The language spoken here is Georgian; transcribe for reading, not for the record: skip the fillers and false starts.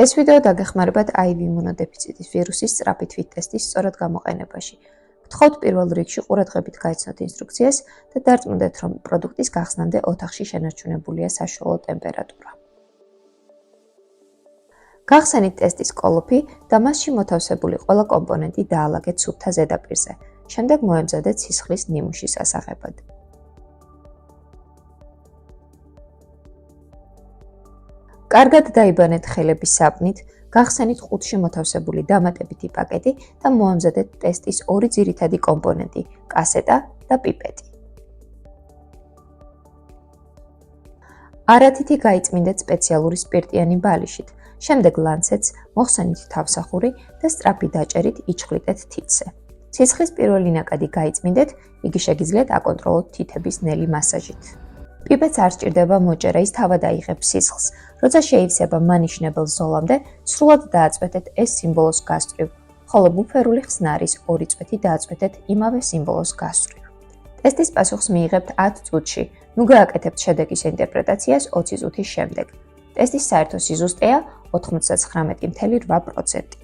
ეს ვიდეო დაგეხმარებათ IV იმუნოდეფიციტის ვირუსის სწრაფი თვით ტესტის სწორად გამოყენებაში. გთხოვთ პირველ რიგში ყურადღებით გაიცნოთ ინსტრუქციას და დარწმუნდეთ, რომ პროდუქტის გახსნამდე ოთახში შენარჩუნებულია საშუალო ტემპერატურა. გახსენით ტესტის კოლოფი და მასში მოთავსებული ყველა კომპონენტი დაალაგეთ სუფთა ზედაპირზე. შემდეგ მოემზადეთ სისხლის ნიმუშის ასაღებად. კარგად დაიბანეთ ხელების საპნით, გახსენით ყუთში მოთავსებული დამატებითი პაკეტი და მოამზადეთ ტესტის ორი ძირითადი კომპონენტი, კასეტა და პიპეტი. არათითი გაიწმინდეთ სპეციალური სპირტიანი ბალიშით, შემდეგ ლანცეტს მოხსენით თავსახური და სწრაფი დაჭერით იჩხლიტეთ თითზე. სისხლის პირველი ნაკადი გაიწმინდეთ, იგი შეგიძლიათ აკონტროლოთ თითების ნელი მასაჟით. პიპეტს არ სჭირდება მოჭერა, ის თავად აიღებს სისხლს. როცა შეივსება მანიშნებელ ზოლამდე, სრულად დააწვეთეთ ეს სიმბოლოს გასწვრივ, ხოლო ბუფერული ხსნარის 2 წვეთი დააწვეთეთ იმავე სიმბოლოს გასწვრივ. ტესტის პასუხს მიიღებთ 10 წუთში, ნუ გააკეთებთ შედეგის ინტერპრეტაციას 20 წუთის შემდეგ. ტესტის საერთო სიზუსტეა 99.8%.